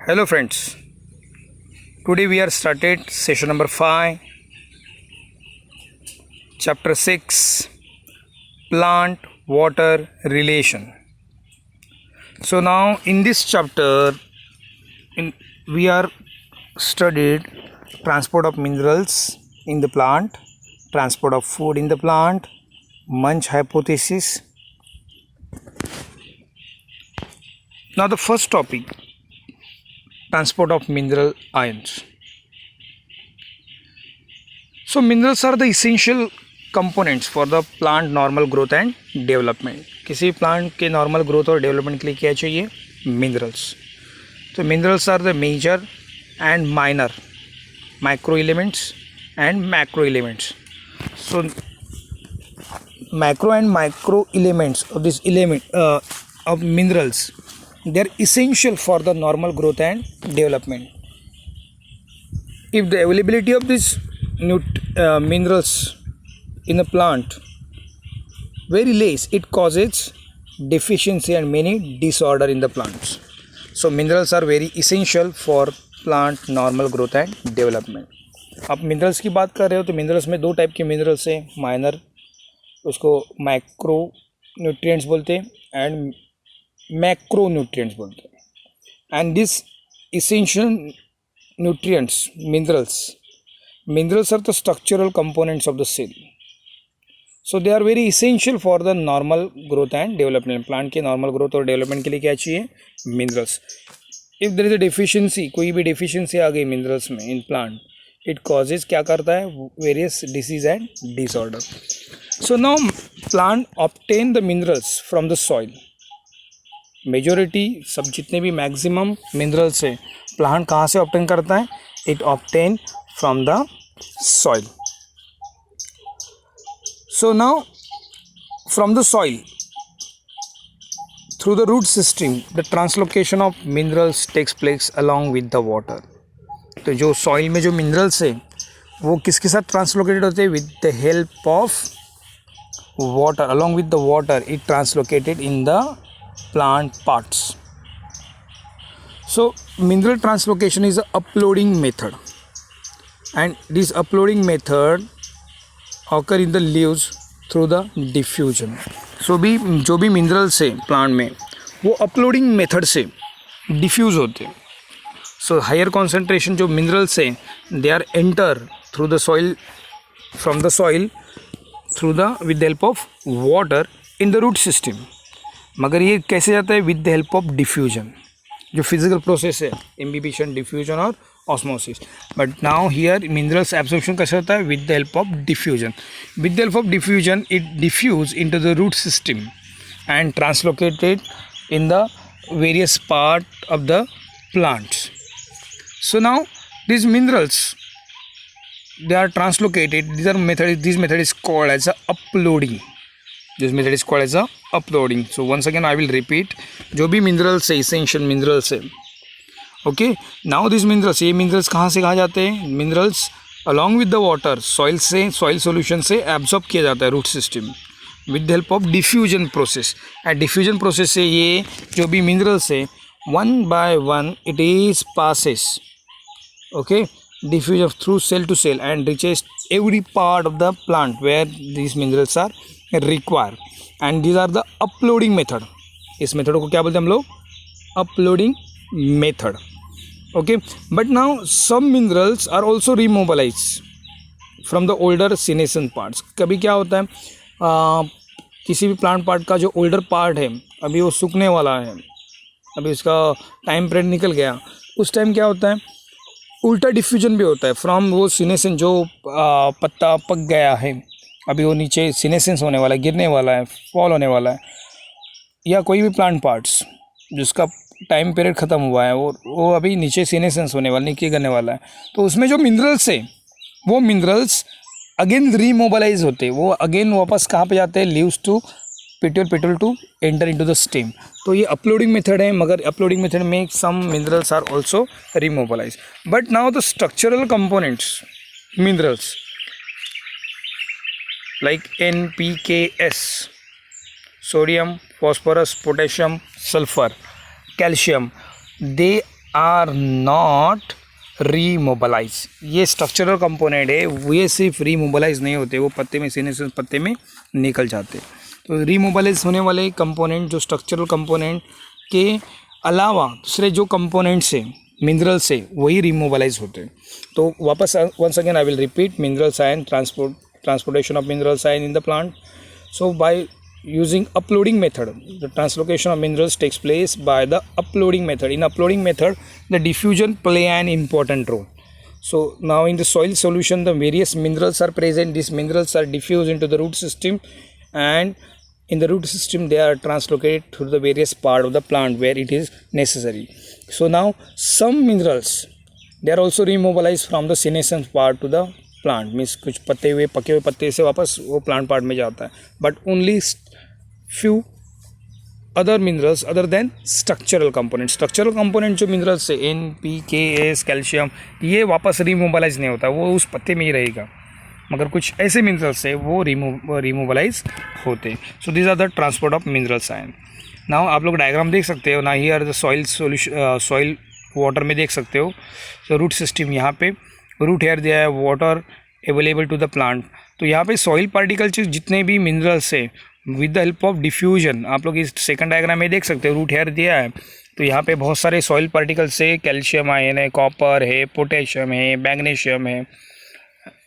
Hello friends, today we are started session number 5, chapter 6, plant water relation. So now in this chapter we are studied transport of minerals in the plant, transport of food in the plant, Munch hypothesis. Now the first topic, transport of mineral ions. So minerals are the essential components for the plant normal growth and development. किसी plant के normal growth और development के लिए क्या चाहिए? Minerals. तो minerals are the major and minor micro elements and macro elements. So macro and micro elements of this element of minerals, they are essential for the normal growth and development. If the availability of these minerals in a plant very less, it causes deficiency and many disorder in the plants. So minerals are very essential for plant normal growth and development. आप minerals की बात कर रहे हो तो minerals में दो type के मिनरल्स हैं. माइनर, उसको माइक्रो न्यूट्रिएंट्स बोलते हैं एंड मैक्रो न्यूट्रिएंट्स बोलते हैं. And this essential nutrients, minerals are the structural components of the cell. So they are very essential for the normal growth and development. Plant के normal growth और development के लिए क्या चाहिए? Minerals. If there is a deficiency, कोई भी deficiency आ गई minerals में in plant, it causes क्या करता है? Various disease and disorder. So now plant obtain the minerals from the soil. Majority सब जितने भी मैक्सिमम मिनरल्स है प्लांट कहाँ से ऑब्टेन करता है? It obtain from the soil. So now from the soil through the root system the translocation of minerals takes place along with the water. तो जो सॉइल में जो मिनरल्स है वो किसके साथ ट्रांसलोकेटेड होते हैं? With the help of water. Along with the water it translocated in the plant parts. So mineral translocation is a uploading method, and this uploading method occur in the leaves through the diffusion. So भी जो भी minerals है plant में वो uploading method से diffuse होते हैं. So higher concentration जो minerals है they are enter through the soil, from the soil through the with the help of water in the root system. मगर ये कैसे जाता है? With the help of diffusion. जो फिजिकल प्रोसेस है imbibition, diffusion और osmosis. But now here minerals absorption कैसे होता है? With the help of diffusion. With the help of diffusion it diffuse into the root system and translocated in the various part of the plants. So now this minerals they are translocated. This method is called as a uploading. This method is called as a uploading. So once again I will repeat. जो भी minerals है essential minerals है, okay. Now these minerals, ये minerals कहाँ से कहाँ जाते हैं? Minerals along with the water, soil से, soil solution से absorb किया जाता है root system with the help of diffusion process. And diffusion process से ये जो भी minerals है one by one it is passes, okay, diffusion through cell to cell and reaches every part of the plant where these minerals are require. And these are the uploading method. इस method को क्या बोलते हैं हम लोग? Uploading method. Okay. But now some minerals are also remobilise from the older senescent parts. कभी क्या होता है किसी भी प्लांट पार्ट का जो ओल्डर पार्ट है अभी वो सूखने वाला है, अभी उसका टाइम पीरियड निकल गया, उस टाइम क्या होता है? उल्टा डिफ्यूजन भी होता है फ्रॉम वो सीनेसेंस जो पत्ता पक गया है, अभी वो नीचे सीनेसेंस होने वाला है, गिरने वाला है, फॉल होने वाला है, या कोई भी प्लांट पार्ट्स जिसका टाइम पीरियड ख़त्म हुआ है वो अभी नीचे सीनेसेंस होने वाला, नीचे गिरने वाला है. तो उसमें जो मिनरल्स है वो मिनरल्स अगेन रीमोबलाइज होते हैं. वो अगेन वापस कहाँ पे जाते हैं? Leaves to petal to enter into the stem. तो ये अपलोडिंग मेथड है, मगर अपलोडिंग मेथड में some minerals are also remobilise. But now the structural components minerals like NPKs, sodium, phosphorus, potassium, sulfur, calcium, they are not remobilise. ये structural component है, ये सिर्फ रीमोबलाइज नहीं होते, वो पत्ते में सीने से पत्ते में निकल जाते। तो रीमोबलाइज होने वाले कंपोनेंट जो स्ट्रक्चरल कंपोनेंट के अलावा दूसरे जो कंपोनेंट्स है मिनरल से वही रिमूवलाइज होते हैं। तो वापस once again I will repeat minerals and transportation of minerals ion in the plant. So by using uploading method, the translocation of minerals takes place by the uploading method. In uploading method, the diffusion play an important role. So now in the soil solution, the various minerals are present. These minerals are diffused into the root system, and in the root system they are translocated through the various part of the plant where it is necessary. So now some minerals they are also remobilized from the senescence part to the plant, means कुछ पत्ते हुए पके हुए पत्ते से वापस वो plant part में जाता है, but only few other minerals other than structural component. Structural component जो मिनरल्स है NPK, कैल्शियम, ये वापस रिमूवलाइज नहीं होता, वो उस पत्ते में ही रहेगा, मगर कुछ ऐसे मिनरल्स है वो रिमूवलाइज होते। So this are the transport of minerals ion. Now आप लोग डायग्राम देख सकते हो ना, here the soil solution, soil water में देख सकते हो। सो रूट सिस्टम यहाँ पे, रूट हेयर दिया है, water available to the plant. तो यहाँ पे सॉइल पार्टिकल्स जितने भी मिनरल्स है with the help of diffusion, आप लोग इस सेकंड डायग्राम में देख सकते हो, रूट हेयर दिया है तो यहाँ पे बहुत सारे सॉइल पार्टिकल्स है, कैल्शियम आयन है, कॉपर है, पोटेशियम है, मैग्नीशियम है,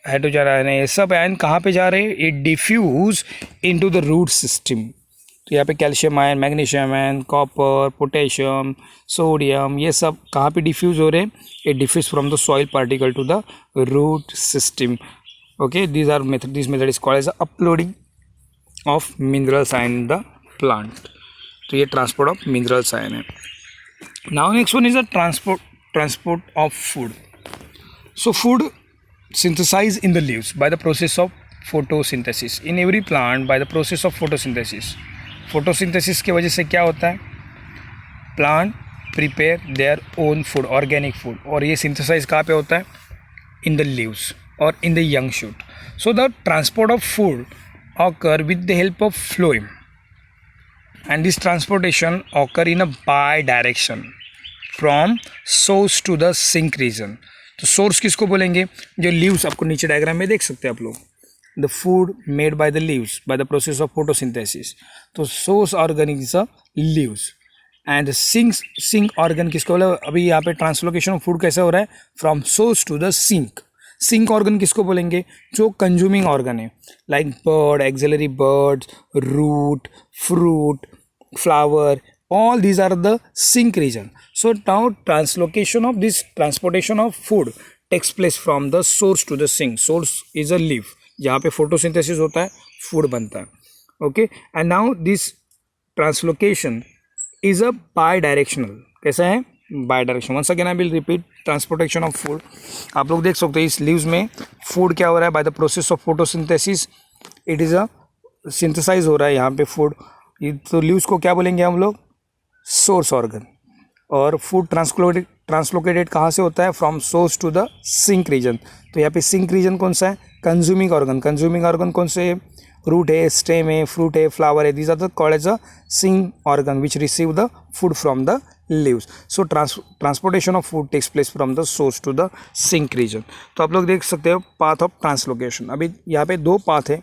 हाइड्रोजन आयन है, ये सब आयन कहाँ पे जा रहे हैं, it diffuse into the root system. तो यहाँ पे calcium ion, magnesium ion, copper, potassium, sodium, ये सब कहाँ पे डिफ्यूज हो रहे हैं, it diffuse from the soil particle to the root system. Okay, this method is called as uploading of minerals ion in the plant. तो ये transport of minerals ion है। Now next one is the transport of food. So food synthesized in the leaves by the process of photosynthesis in every plant by the process of photosynthesis. photosynthesis की वजह से क्या होता है, plant prepare their own food, organic food, और ये synthesize कहाँ पे होता है, in the leaves or in the young shoot. So the transport of food occur with the help of phloem, and this transportation occur in a bi-direction from source to the sink region. तो source किसको बोलेंगे, जो leaves आपको नीचे diagram में देख सकते हैं आप लोग, the food made by the leaves by the process of photosynthesis. तो source organ is the leaves and sink organ किसको बोले, अभी यहाँ पे ट्रांसलोकेशन ऑफ फूड कैसे हो रहा है, from source to the sink. Sink organ किसको बोलेंगे, जो कंज्यूमिंग ऑर्गन है, like bud, axillary buds, root, fruit, flower, all these are the sink region. So now transportation of food takes place from the source to the sink. Source is a leaf, जहाँ पे photosynthesis होता है, food बनता है. Okay, and now this translocation is a bidirectional. कैसा है, bidirectional. Once again I will repeat transportation of food. आप लोग देख सकते हैं इस leaves में food क्या हो रहा है, by the process of photosynthesis it is a synthesize हो रहा है यहाँ पे food. तो leaves को क्या बोलेंगे हम लोग, सोर्स ऑर्गन। और फूड ट्रांसलोकेटेड कहाँ से होता है, from source to the sink region. तो यहाँ पे सिंक रीजन कौन सा है, कंज्यूमिंग ऑर्गन। कंज्यूमिंग ऑर्गन कौन से है, रूट है, स्टेम है, फ्रूट है, फ्लावर है, these are the called as a sink organ which receive the food from the leaves. So transportation of food takes place from the source to the sink region. तो आप लोग देख सकते हो path of translocation. अभी यहाँ पे दो पाथ है,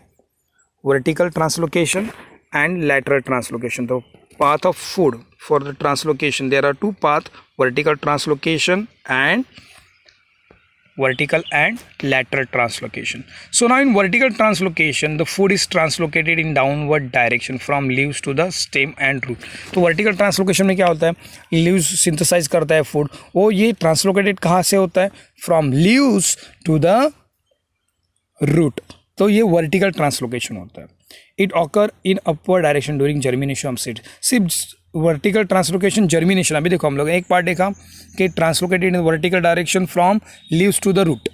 vertical translocation and lateral translocation. तो path of food for the translocation, there are two paths, vertical translocation and lateral translocation. So now in vertical translocation the food is translocated in downward direction from leaves to the stem and root. तो vertical translocation में क्या होता है, leaves synthesize करता है food, वो ये translocated कहाँ से होता है, from leaves to the root. तो ये vertical translocation होता है. It occur in upward direction during germination of seed. सिर्फ वर्टिकल ट्रांसलोकेशन जर्मिनेशन, अभी देखो हम लोग एक पार्ट देखा कि translocated in vertical direction from leaves to the root.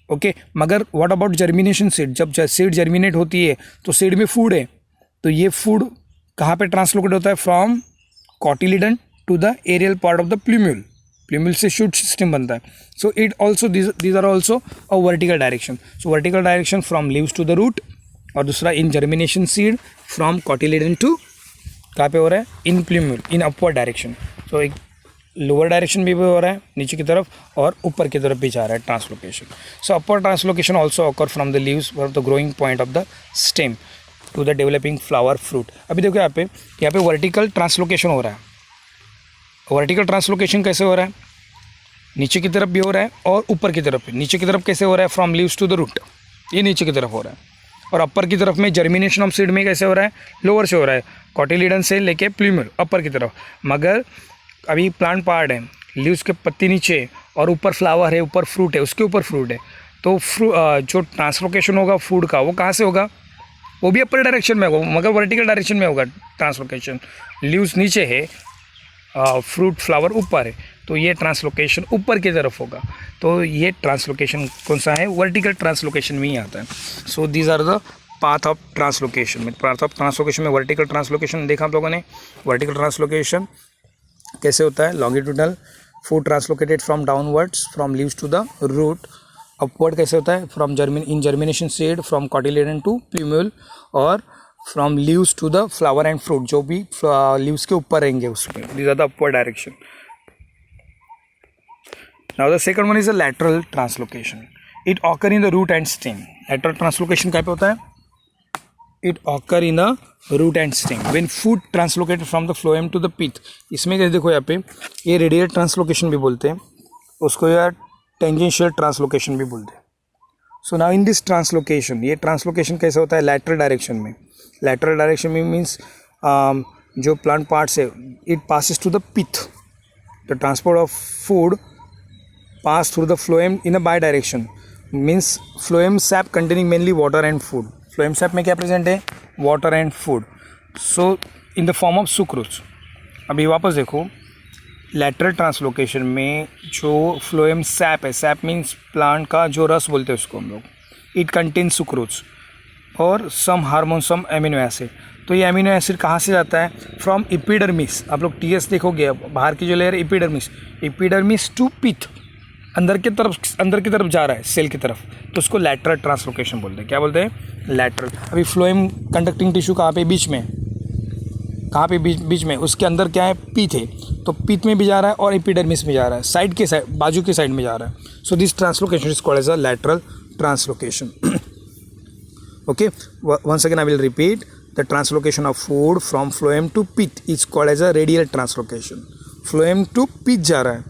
Okay, मगर व्हाट अबाउट जर्मिनेशन सीड, जब सीड जर्मिनेट होती है तो सीड में फूड है, तो ये फूड कहाँ पे ट्रांसलोकेट होता है, from cotyledon to the aerial part of the plumule. Plumule से शूट सिस्टम बनता है। So it also these are also a vertical direction. So vertical direction from leaves to the root, और दूसरा in germination seed from cotyledon to कहाँ पे हो रहा है, in plumule in upward direction. So एक लोअर डायरेक्शन में भी हो रहा है नीचे की तरफ, और ऊपर की तरफ भी जा रहा है translocation. So upper translocation also occur from the leaves from the growing point of the stem to the developing flower fruit. अभी देखो यहाँ पे वर्टिकल ट्रांसलोकेशन हो रहा है. वर्टिकल ट्रांसलोकेशन कैसे हो रहा है? नीचे की तरफ भी हो रहा है और ऊपर की तरफ भी. नीचे की तरफ कैसे हो रहा है? From leaves to the root, ये नीचे की तरफ हो रहा है. और अपर की तरफ में जर्मिनेशन ऑफ सीड में कैसे हो रहा है? लोअर से हो रहा है, कॉटिलीडन से लेके प्लूम्यूल अपर की तरफ. मगर अभी प्लांट पार्ट है, लीव्स के पत्ती नीचे और ऊपर फ्लावर है, ऊपर फ्रूट है, उसके ऊपर फ्रूट है. तो जो ट्रांसलोकेशन होगा फूड का वो कहाँ से होगा? वो भी अपर डायरेक्शन में होगा मगर वर्टिकल डायरेक्शन में होगा ट्रांसलोकेशन. लीव्स नीचे है, फ्रूट फ्लावर ऊपर है, तो ये ट्रांसलोकेशन ऊपर की तरफ होगा. तो ये ट्रांसलोकेशन कौन सा है? वर्टिकल ट्रांसलोकेशन में ही आता है. So these are the path of translocation. में पाथ ऑफ ट्रांसलोकेशन में वर्टिकल ट्रांसलोकेशन देखा आप लोगों ने. वर्टिकल ट्रांसलोकेशन कैसे होता है? Longitudinal food translocated from downwards from leaves to the root. Upward कैसे होता है? From in germination seed from cotyledon to plumule, और from leaves to the flower and fruit, जो भी लीव्स के ऊपर रहेंगे उसमें. These are the upward direction. Now the second one is the lateral translocation. It occur in the root and stem. Lateral translocation क्या पे होता है? It occur in the root and stem when food translocated from the phloem to the pith. इसमें कैसे देखो यहाँ पे, ये रेडियल ट्रांसलोकेशन भी बोलते हैं उसको, या टेंजेंशियल ट्रांसलोकेशन भी बोलते हैं. So now in this translocation, ये ट्रांसलोकेशन कैसे होता है? लैटरल डायरेक्शन में. लैटरल डायरेक्शन में मीन्स जो प्लांट पार्ट्स है, it passes to the pith. The transport of food pass through the phloem in a bi-direction, means phloem sap containing mainly water and food. phloem sap में क्या present है? water and food. so in the form of sucrose. अभी वापस देखो, lateral translocation में जो phloem sap है, sap means plant का जो रस बोलते हैं उसको हम लोग, it contains sucrose और some hormone, some amino acid. तो ये अमीनो एसिड कहाँ से जाता है? From epidermis. आप लोग टीएस देखोगे, बाहर की जो लेयर एपिडर्मिस, एपिडर्मिस टू पिथ, अंदर की तरफ जा रहा है सेल की तरफ, तो उसको लैटरल ट्रांसलोकेशन बोलते हैं. क्या बोलते हैं? लैटरल. अभी फ्लोएम कंडक्टिंग टिश्यू कहाँ पे? बीच में. कहाँ पे? बीच में. उसके अंदर क्या है? पीथ है, तो पीथ में भी जा रहा है और एपिडर्मिस में जा रहा है, साइड के साइड, बाजू के साइड में जा रहा है. So this translocation is called as a lateral translocation. Okay, once again I will repeat. The translocation of food from phloem to pith is called as a radial translocation. Phloem to pith जा रहा है,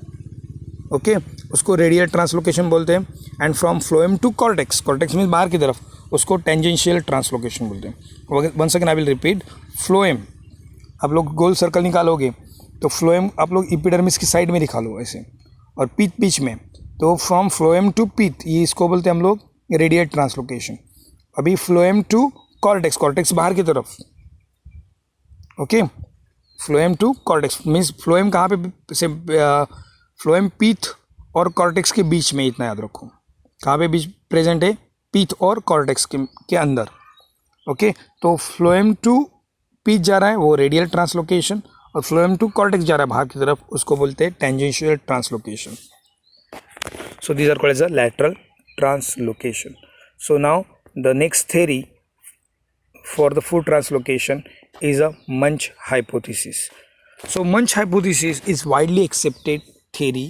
okay, उसको radial translocation बोलते हैं. And from phloem to cortex, cortex means बाहर की तरफ, उसको टेंजेंशियल ट्रांसलोकेशन बोलते हैं. Once again I will repeat. Phloem, आप लोग गोल सर्कल निकालोगे तो फ्लोएम आप लोग एपिडर्मिस की साइड में निकालो ऐसे, और पिथ बीच में. तो फ्रॉम फ्लोएम टू पिथ, ये इसको बोलते हैं हम लोग रेडियल ट्रांसलोकेशन. अभी फ्लोएम टू कॉर्टेक्स, कॉर्टेक्स बाहर की तरफ, okay. Phloem to cortex means phloem कहाँ पे से? फ्लोएम पीथ और कॉर्टेक्स के बीच में, इतना याद रखो. कहाँ पे बीच प्रेजेंट है? पीथ और कॉर्टेक्स के अंदर, ओके. तो फ्लोएम टू पीथ जा रहा है वो रेडियल ट्रांसलोकेशन, और फ्लोएम टू कॉर्टेक्स जा रहा है बाहर की तरफ, उसको बोलते हैं tangential translocation. So these are called as a lateral translocation. So now the next theory for the food translocation is a Munch hypothesis. So Munch hypothesis is widely accepted theory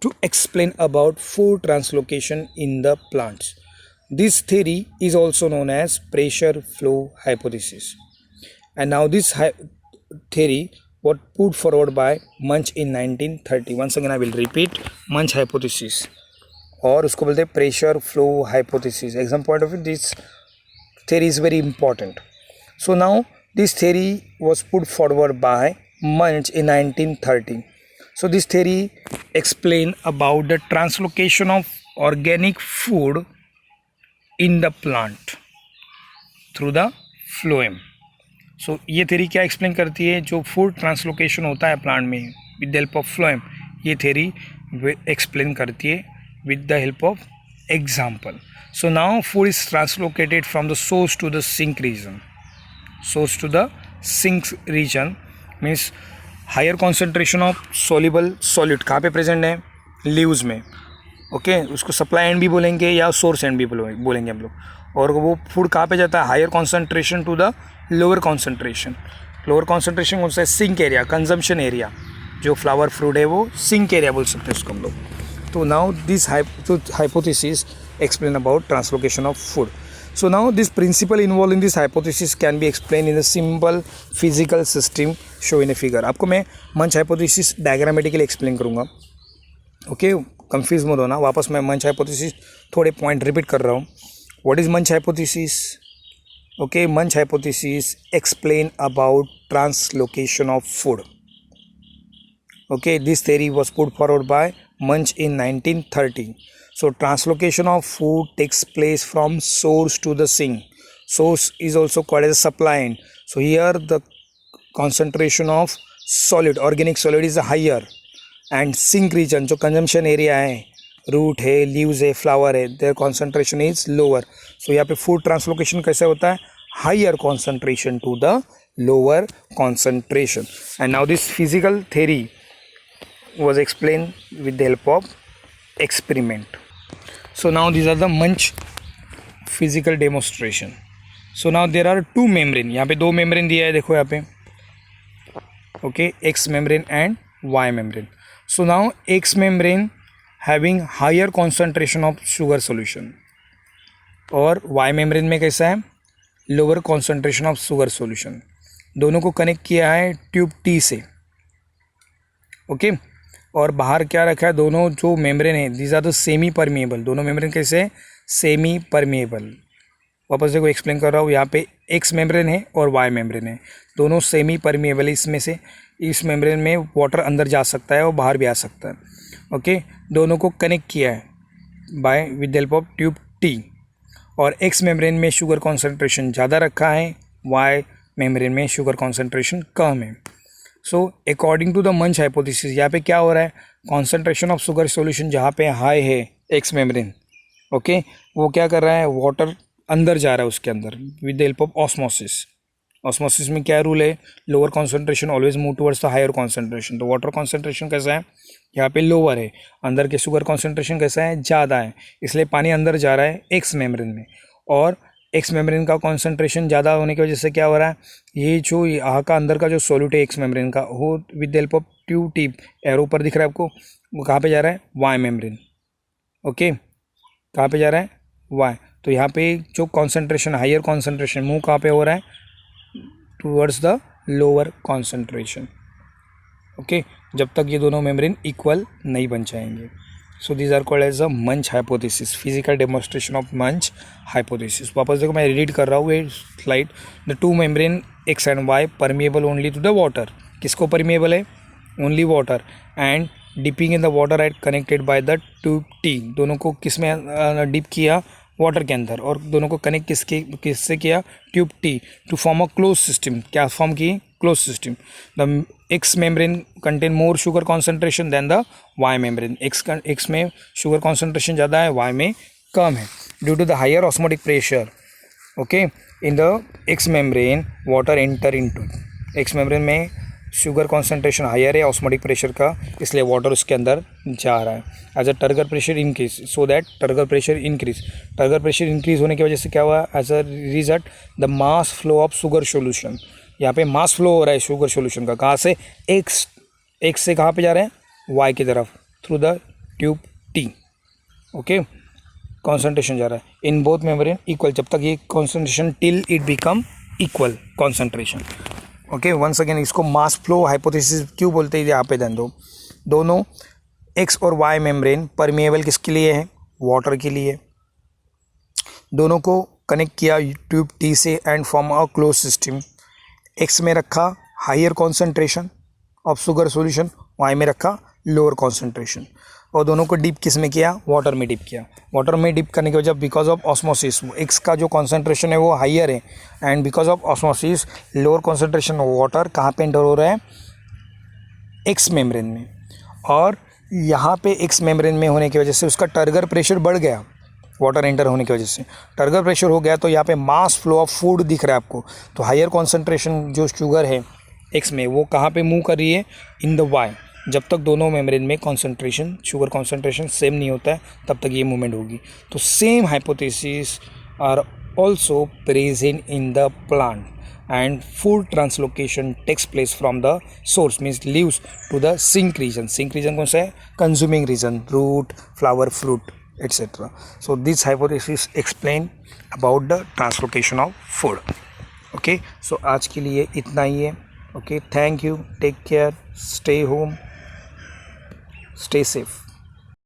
to explain about food translocation in the plants. This theory is also known as pressure flow hypothesis. And now this theory was put forward by Munch in 1930. Once again I will repeat, Munch hypothesis, और उसको बोलते हैं pressure flow hypothesis. Exam point of view, this theory is very important. So now this theory was put forward by Munch in 1930. So this theory explain about the translocation of organic food in the plant through the phloem. So ये theory क्या explain करती है? जो food translocation होता है plant में with the help of phloem, ये theory explain करती है with the help of example. So now food is translocated from the source to the sink region. Source to the sink region means higher concentration of soluble solute. कहाँ पे present है? Leaves में, okay. उसको supply and भी बोलेंगे या source and भी बोलेंगे हम लोग. और वो फूड कहाँ पे जाता है? Higher concentration to the lower concentration. Lower concentration कौन सा है? Sink area, consumption area. जो फ्लावर फ्रूट है वो सिंक एरिया बोल सकते हैं उसको हम लोग। तो now this hypothesis explain about translocation of food. So now this principle involved in this hypothesis can be explained in a simple physical system shown in a figure. आपको मैं मंच हाइपोथेसिस डायग्रामेटिकली एक्सप्लेन करूँगा, okay, confuse मत होना। वापस मैं मंच hypothesis थोड़े पॉइंट रिपीट कर रहा हूँ। व्हाट इज मंच हाइपोथेसिस? ओके, मंच hypothesis explain about translocation of food. Okay, this theory was put forward by Munch in 1930. So translocation of food takes place from source to the sink. Source is also called as a supply end. So here the concentration of solid, organic solid is higher, and sink region जो consumption area है, root है, leaves है, flower है, their concentration is lower. So यहाँ पे food translocation कैसे होता है? Higher concentration to the lower concentration. And now this physical theory was explained with the help of experiment. So now these are the Munch physical demonstration. So now there are two membrane. यहाँ पे दो membrane दिया है, देखो यहाँ पे, okay, X membrane and Y membrane. So now X membrane having higher concentration of sugar solution और Y membrane में कैसा है? lower concentration of sugar solution. दोनों को कनेक्ट किया है ट्यूब T से, ओके, और बाहर क्या रखा है? दोनों जो मेम्ब्रेन है these are the semi permeable. दोनों मेम्ब्रेन कैसे? Semi permeable. वापस देखो एक्सप्लेन कर रहा हूँ, यहाँ पे एक्स मेम्ब्रेन है और वाई मेम्ब्रेन है, दोनों सेमी परमिएबल है। इसमें से इस मेम्ब्रेन में वाटर अंदर जा सकता है और बाहर भी आ सकता है, ओके। दोनों को कनेक्ट किया है by with help of tube T, और एक्स मेम्ब्रेन में शुगर कॉन्सेंट्रेशन ज़्यादा रखा है, वाई मेम्ब्रेन में शुगर कॉन्सेंट्रेशन कम है। So according to the Munch hypothesis यहाँ पे क्या हो रहा है? कॉन्सेंट्रेशन ऑफ शुगर सॉल्यूशन जहाँ पे हाई है एक्स मेम्ब्रेन, ओके, वो क्या कर रहा है? वाटर अंदर जा रहा है उसके अंदर with the help of osmosis. Osmosis में क्या रूल है? Lower concentration always move towards the higher concentration. तो वाटर कॉन्सेंट्रेशन कैसा है? यहाँ पे लोअर है, अंदर के शुगर कॉन्सेंट्रेशन कैसा है? ज़्यादा है, इसलिए पानी अंदर जा रहा है एक्स मेम्ब्रेन में, और एक्स मेम्ब्रेन का कॉन्सेंट्रेशन ज़्यादा होने की वजह से क्या हो रहा है? ये जो यहाँ का अंदर का जो सॉल्यूट है एक्स मेम्ब्रेन का, वो with the help of tube tip, arrow ऊपर दिख रहा है आपको, वो कहाँ पे जा रहा है? वाई मेम्ब्रेन, ओके, कहाँ पे जा रहा है? वाई। तो यहाँ पे जो कॉन्सेंट्रेशन, हायर कॉन्सेंट्रेशन मूव कहाँ पे हो रहा है? Towards the lower concentration, okay, जब तक ये दोनों मेम्ब्रेन इक्वल नहीं बन जाएंगे। So these are called as a Munch hypothesis, physical demonstration of Munch hypothesis. वापस देखो मैं रीड कर रहा हूँ ये slide. The two membrane X and Y permeable only to the water. किसको permeable है? Only water. And dipping in the water at connected by the tube T. दोनों को किस में डिप किया? वाटर के अंदर, और दोनों को कनेक्ट किससे किया? Tube T, to form a close system. क्या फॉर्म की? Close system. The X membrane contain more sugar concentration than the Y membrane. X में शुगर कॉन्सेंट्रेशन ज़्यादा है, वाई में कम है, due to the higher osmotic pressure, okay. In the X membrane water enter into, X membrane में sugar concentration higher है osmotic pressure का, इसलिए वाटर उसके अंदर जा रहा है। As a turgor pressure increase, so that turgor pressure increase, turgor pressure increase होने की वजह से क्या हुआ? As a result the mass flow of sugar solution, यहाँ पे मास फ्लो हो रहा है शुगर सोल्यूशन का, कहाँ से? एक्स से कहाँ पे जा रहे हैं? वाई की तरफ, through the tube T, okay. Concentration जा रहा है इन बोथ मेम्ब्रेन इक्वल, जब तक ये concentration till it become equal concentration, okay. Once again इसको मास फ्लो हाइपोथेसिस क्यों बोलते हैं? यहाँ पे ध्यान दो, दोनों एक्स और वाई मेम्ब्रेन परमिएबल किसके लिए है? वाटर के लिए। दोनों को कनेक्ट किया ट्यूब टी से and form a close system. X में रखा higher concentration of sugar solution, Y में रखा लोअर कॉन्सेंट्रेशन, और दोनों को डिप किस में किया? वाटर में डिप किया। वाटर में डिप करने की वजह बिकॉज ऑफ ऑस्मोसिस, एक्स का जो कॉन्सेंट्रेशन है वो हायर है, and because of osmosis lower concentration of water कहाँ पे एंटर हो रहा है? एक्स मेम्ब्रेन में, और यहाँ पे एक्स मेम्ब्रेन में होने की वजह से उसका टर्गर प्रेशर बढ़ गया, वाटर एंटर होने की वजह से टर्गर प्रेशर हो गया, तो यहाँ पे मास फ्लो ऑफ फूड दिख रहा है आपको। तो हायर कॉन्सेंट्रेशन जो शुगर है एक्स में, वो कहाँ पे मूव कर रही है? In the Y. जब तक दोनों मेम्ब्रेन में कॉन्सेंट्रेशन, शुगर कॉन्सेंट्रेशन सेम नहीं होता है, तब तक ये मूवमेंट होगी। तो same hypothesis are also present in the plant. and food translocation takes place from the source, means leaves to the sink region. Sink region कौन सा है? Consuming region, root, flower, fruit, etc. So this hypothesis explain about the translocation of food. Okay, so आज के लिए इतना ही है. Okay, thank you, take care, stay home, stay safe.